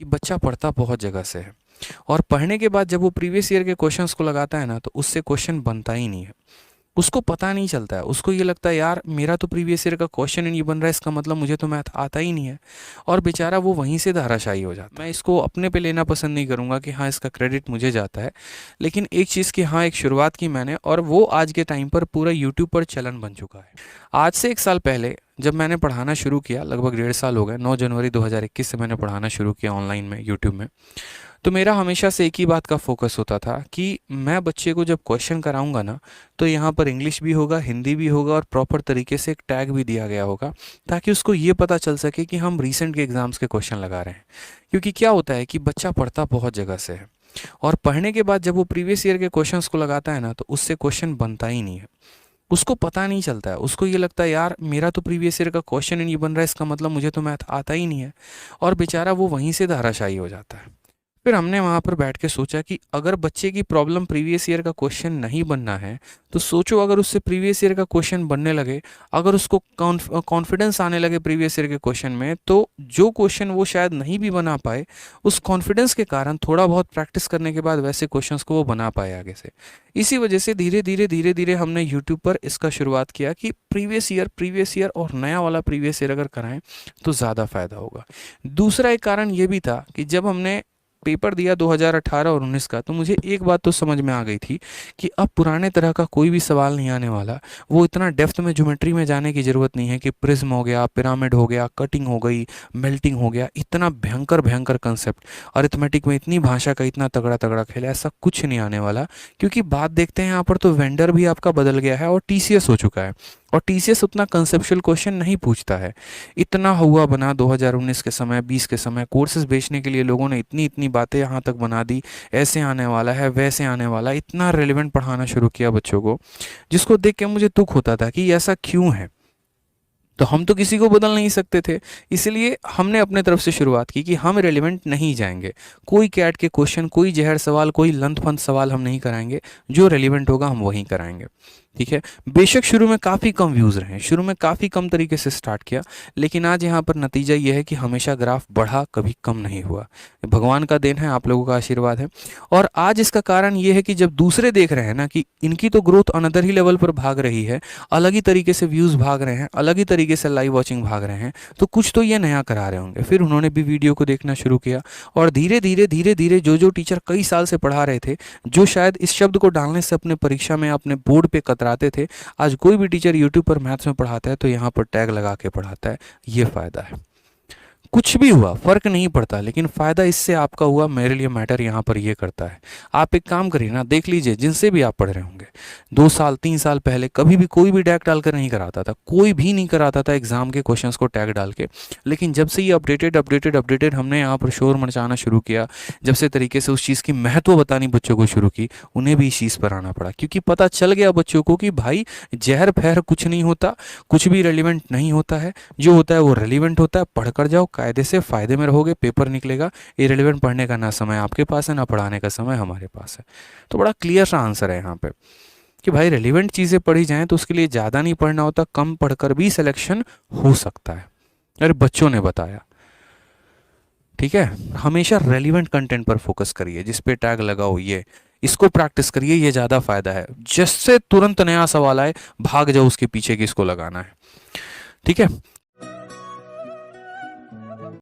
कि बच्चा पढ़ता बहुत जगह से है और पढ़ने के बाद जब वो प्रीवियस ईयर के क्वेश्चंस को लगाता है ना तो उससे क्वेश्चन बनता ही नहीं है। उसको पता नहीं चलता है, उसको ये लगता है यार मेरा तो प्रीवियस ईयर का क्वेश्चन ही नहीं बन रहा है, इसका मतलब मुझे तो मैथ आता ही नहीं है। और बेचारा वो वहीं से धाराशायी हो जाता है। मैं इसको अपने पे लेना पसंद नहीं करूँगा कि हाँ इसका क्रेडिट मुझे जाता है, लेकिन एक चीज़ की हाँ एक शुरुआत की मैंने और वो आज के टाइम पर पूरा यूट्यूब पर चलन बन चुका है। आज से 1 साल पहले जब मैंने पढ़ाना शुरू किया, लगभग 1.5 साल हो गए, 9 जनवरी 2021 से मैंने पढ़ाना शुरू किया ऑनलाइन में यूट्यूब में। तो मेरा हमेशा से एक ही बात का फोकस होता था कि मैं बच्चे को जब क्वेश्चन कराऊंगा ना तो यहाँ पर इंग्लिश भी होगा, हिंदी भी होगा और प्रॉपर तरीके से एक टैग भी दिया गया होगा, ताकि उसको ये पता चल सके कि हम रीसेंट के एग्ज़ाम्स के क्वेश्चन लगा रहे हैं। क्योंकि क्या होता है कि बच्चा पढ़ता बहुत जगह से है और पढ़ने के बाद जब वो प्रीवियस ईयर के क्वेश्चंस को लगाता है ना तो उससे क्वेश्चन बनता ही नहीं है। उसको पता नहीं चलता है, उसको ये लगता है यार मेरा तो प्रीवियस ईयर का क्वेश्चन ही नहीं बन रहा है, इसका मतलब मुझे तो मैथ आता ही नहीं है। और बेचारा वो वहीं से धाराशायी हो जाता है। फिर हमने वहाँ पर बैठ के सोचा कि अगर बच्चे की प्रॉब्लम प्रीवियस ईयर का क्वेश्चन नहीं बनना है तो सोचो अगर उससे प्रीवियस ईयर का क्वेश्चन बनने लगे, अगर उसको कॉन्फिडेंस आने लगे प्रीवियस ईयर के क्वेश्चन में, तो जो क्वेश्चन वो शायद नहीं भी बना पाए उस कॉन्फिडेंस के कारण थोड़ा बहुत प्रैक्टिस करने के बाद वैसे क्वेश्चंस को वो बना पाए आगे से। इसी वजह से धीरे धीरे हमने यूट्यूब पर इसका शुरुआत किया कि प्रीवियस ईयर और नया वाला प्रीवियस ईयर अगर कराएं तो ज़्यादा फायदा होगा। दूसरा एक कारण ये भी था कि जब हमने पेपर दिया 2018 और 19 का, तो मुझे एक बात तो समझ में आ गई थी कि अब पुराने तरह का कोई भी सवाल नहीं आने वाला। वो इतना डेप्थ में ज्योमेट्री में जाने की ज़रूरत नहीं है कि प्रिज्म हो गया, पिरामिड हो गया, कटिंग हो गई, मेल्टिंग हो गया, इतना भयंकर भयंकर कंसेप्ट। अरिथमेटिक में इतनी भाषा का इतना तगड़ा तगड़ा खेल, ऐसा कुछ नहीं आने वाला। क्योंकि बात देखते हैं यहाँ पर तो वेंडर भी आपका बदल गया है और टीसीएस हो चुका है और टीसीएस उतना कंसेप्चुअल क्वेश्चन नहीं पूछता है। इतना हुआ बना 2019 के समय, 20 के समय कोर्सेज बेचने के लिए लोगों ने इतनी इतनी बातें यहाँ तक बना दी, ऐसे आने वाला है, वैसे आने वाला, इतना रेलिवेंट पढ़ाना शुरू किया बच्चों को, जिसको देख के मुझे दुख होता था कि ऐसा क्यों है। तो हम तो किसी को बदल नहीं सकते थे, इसलिए हमने अपने तरफ से शुरुआत की कि हम रेलिवेंट नहीं जाएंगे। कोई कैट के क्वेश्चन, कोई जहर सवाल, कोई लंथ फंथ सवाल हम नहीं कराएंगे, जो रेलिवेंट होगा हम वही कराएंगे। ठीक है। बेशक शुरू में काफ़ी कम व्यूज़ रहे, शुरू में काफ़ी कम तरीके से स्टार्ट किया, लेकिन आज यहाँ पर नतीजा ये है कि हमेशा ग्राफ बढ़ा, कभी कम नहीं हुआ। भगवान का देन है, आप लोगों का आशीर्वाद है। और आज इसका कारण ये है कि जब दूसरे देख रहे हैं ना कि इनकी तो ग्रोथ अनदर ही लेवल पर भाग रही है, अलग ही तरीके से व्यूज़ भाग रहे हैं, अलग ही तरीके से लाइव वॉचिंग भाग रहे हैं, तो कुछ तो ये नया करा रहे होंगे। फिर उन्होंने भी वीडियो को देखना शुरू किया और धीरे धीरे जो टीचर कई साल से पढ़ा रहे थे, जो शायद इस शब्द को डालने से अपने परीक्षा में अपने बोर्ड पे कतराते थे, आज कोई भी टीचर यूट्यूब पर मैथ्स में पढ़ाता है तो यहाँ पर टैग लगा के पढ़ाता है। ये फ़ायदा है। कुछ भी हुआ फर्क नहीं पड़ता, लेकिन फ़ायदा इससे आपका हुआ, मेरे लिए मैटर यहाँ पर ये करता है। आप एक काम करिए ना, देख लीजिए जिनसे भी आप पढ़ रहे होंगे, 2 साल 3 साल पहले कभी भी कोई भी टैग डालकर नहीं कराता था, कोई भी नहीं कराता था एग्जाम के क्वेश्चंस को टैग डाल के। लेकिन जब से ये अपडेटेड हमने यहाँ पर शोर मचाना शुरू किया, जब से तरीके से उस चीज़ की महत्व बतानी बच्चों को शुरू की, उन्हें भी इस चीज़ पर आना पड़ा। क्योंकि पता चल गया बच्चों को कि भाई जहर फहर कुछ नहीं होता, कुछ भी रेलिवेंट नहीं होता है, जो होता है वो रेलिवेंट होता है। पढ़ कर जाओ, कायदे से फ़ायदे में रहोगे, पेपर निकलेगा। इरेलीवेंट पढ़ने का ना समय आपके पास है, ना पढ़ाने का समय हमारे पास है। तो बड़ा क्लियर सा आंसर है यहाँ पे कि भाई रेलिवेंट चीज़ें पढ़ी जाएं तो उसके लिए ज़्यादा नहीं पढ़ना होता, कम पढ़कर भी सिलेक्शन हो सकता है। अरे बच्चों ने बताया। ठीक है। हमेशा रेलिवेंट कंटेंट पर फोकस करिए, जिस पे टैग लगाओ, ये इसको प्रैक्टिस करिए, ये ज़्यादा फायदा है। जिससे तुरंत नया सवाल आए भाग जाओ उसके पीछे कि इसको लगाना है। ठीक है।